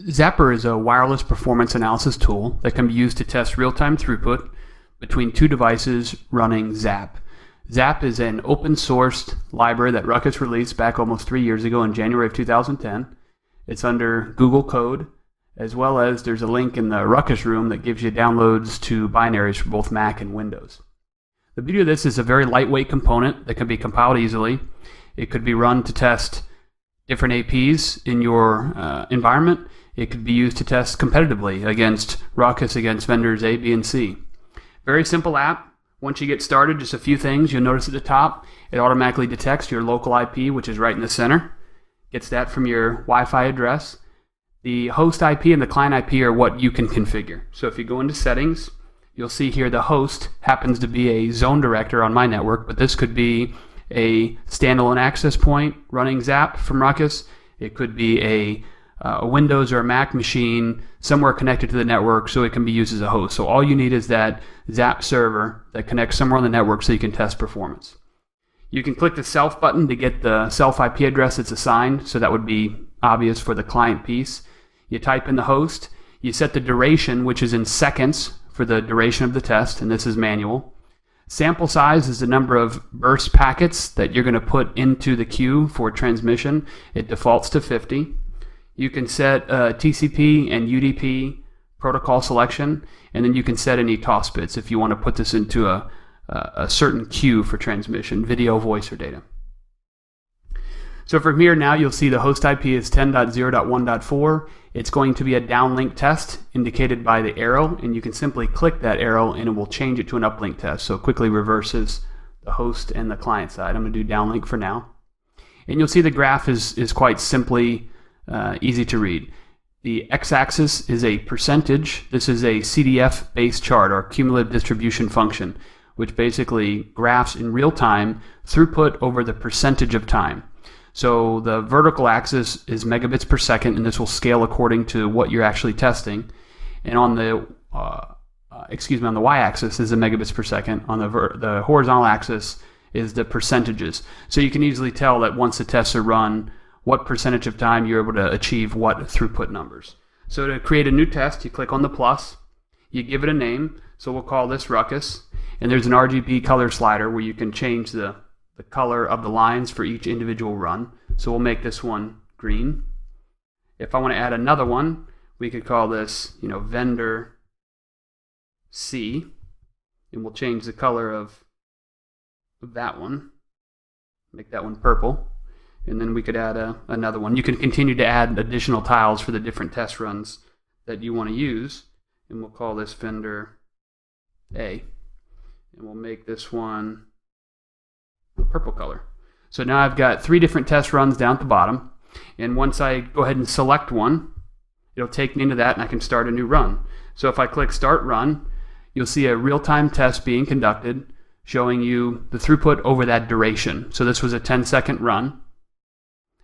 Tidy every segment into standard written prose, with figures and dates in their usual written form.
Zapper is a wireless performance analysis tool that can be used to test real-time throughput between two devices running Zap. Zap is an open-sourced library that Ruckus released back almost 3 years ago in January of 2010. It's under Google Code, as well as there's a link in the Ruckus room that gives you downloads to binaries for both Mac and Windows. The beauty of this is a very lightweight component that can be compiled easily. It could be run to test different APs in your environment. It could be used to test competitively against Ruckus, against vendors A, B, and C. Very simple app. Once you get started, just a few things. You'll notice at the top, it automatically detects your local IP, which is right in the center. Gets that from your Wi-Fi address. The host IP and the client IP are what you can configure. So if you go into settings, you'll see here the host happens to be a zone director on my network, but this could be a standalone access point running Zap from Ruckus. It could be a Windows or a Mac machine somewhere connected to the network, so it can be used as a host. So all you need is that Zap server that connects somewhere on the network so you can test performance. You can click the self button to get the self IP address that's assigned, so that would be obvious for the client piece. You type in the host, you set the duration, which is in seconds for the duration of the test, and this is manual. Sample size is the number of burst packets that you're going to put into the queue for transmission. It defaults to 50. You can set TCP and UDP protocol selection, and then you can set any toss bits if you want to put this into a certain queue for transmission, video, voice, or data. So from here now you'll see the host IP is 10.0.1.4. It's going to be a downlink test indicated by the arrow, and you can simply click that arrow and it will change it to an uplink test. So it quickly reverses the host and the client side. I'm going to do downlink for now. And you'll see the graph is quite simply easy to read. The x-axis is a percentage. This is a CDF-based chart, or cumulative distribution function, which basically graphs in real time throughput over the percentage of time. So the vertical axis is megabits per second, and this will scale according to what you're actually testing. And on the on the y-axis is the megabits per second. On the horizontal axis is the percentages. So you can easily tell that once the tests are run, what percentage of time you're able to achieve what throughput numbers. So to create a new test, you click on the plus, you give it a name, so we'll call this Ruckus, and there's an RGB color slider where you can change the color of the lines for each individual run. So we'll make this one green. If I want to add another one, we could call this, vendor C, and we'll change the color of that one, make that one purple. And then we could add another one. You can continue to add additional tiles for the different test runs that you want to use. And we'll call this vendor A. And we'll make this one a purple color. So now I've got 3 different test runs down at the bottom. And once I go ahead and select one, it'll take me into that and I can start a new run. So if I click Start Run, you'll see a real-time test being conducted showing you the throughput over that duration. So this was a 10-second run.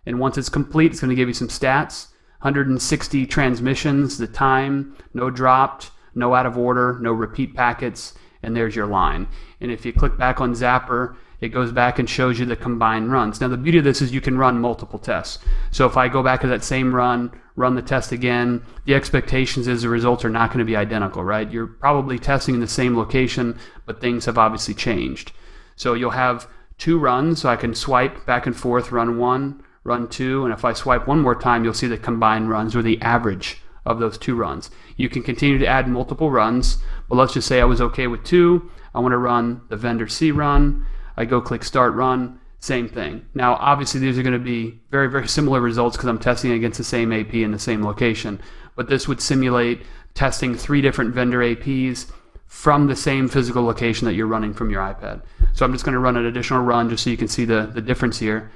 And once it's complete, it's going to give you some stats. 160 transmissions, the time, no dropped, no out of order, no repeat packets, and there's your line. And if you click back on Zapper, it goes back and shows you the combined runs. Now the beauty of this is you can run multiple tests. So if I go back to that same run the test again, the expectations is the results are not going to be identical, right? You're probably testing in the same location, but things have obviously changed. So you'll have 2 runs, so I can swipe back and forth, run 1, run 2, and if I swipe one more time, you'll see the combined runs, or the average of those 2 runs. You can continue to add multiple runs, but let's just say I was okay with 2. I want to run the vendor C run. I go click Start Run, same thing. Now, obviously, these are going to be very, very similar results because I'm testing against the same AP in the same location, but this would simulate testing 3 different vendor APs from the same physical location that you're running from your iPad. So I'm just going to run an additional run just so you can see the difference here.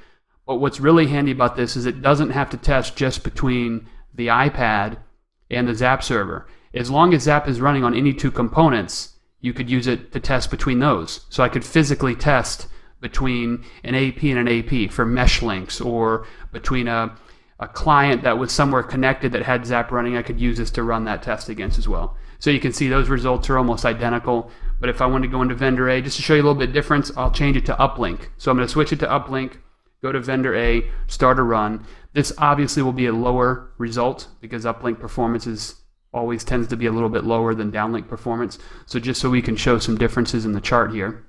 But what's really handy about this is it doesn't have to test just between the iPad and the Zap server. As long as Zap is running on any 2 components, you could use it to test between those. So I could physically test between an AP and an AP for mesh links, or between a client that was somewhere connected that had Zap running, I could use this to run that test against as well. So you can see those results are almost identical. But if I want to go into vendor A, just to show you a little bit of difference, I'll change it to uplink. So I'm going to switch it to uplink, go to vendor A, start a run. This obviously will be a lower result because uplink performance always tends to be a little bit lower than downlink performance. So just so we can show some differences in the chart here,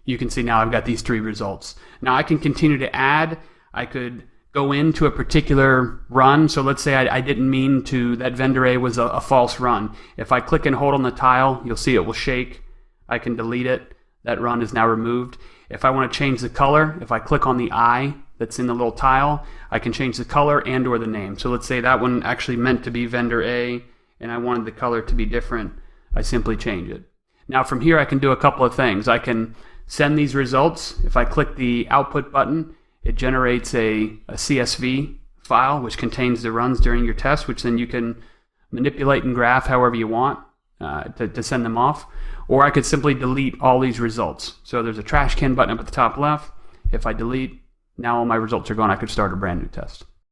you can see now I've got these 3 results. Now I can continue to add. I could go into a particular run. So let's say I didn't mean to, that vendor A was a false run. If I click and hold on the tile, you'll see it will shake. I can delete it. That run is now removed. If I want to change the color, if I click on the eye that's in the little tile, I can change the color and or the name. So let's say that one actually meant to be vendor A and I wanted the color to be different. I simply change it. Now from here I can do a couple of things. I can send these results. If I click the output button, it generates a CSV file which contains the runs during your test, which then you can manipulate and graph however you want to send them off. Or I could simply delete all these results. So there's a trash can button up at the top left. If I delete, now all my results are gone. I could start a brand new test.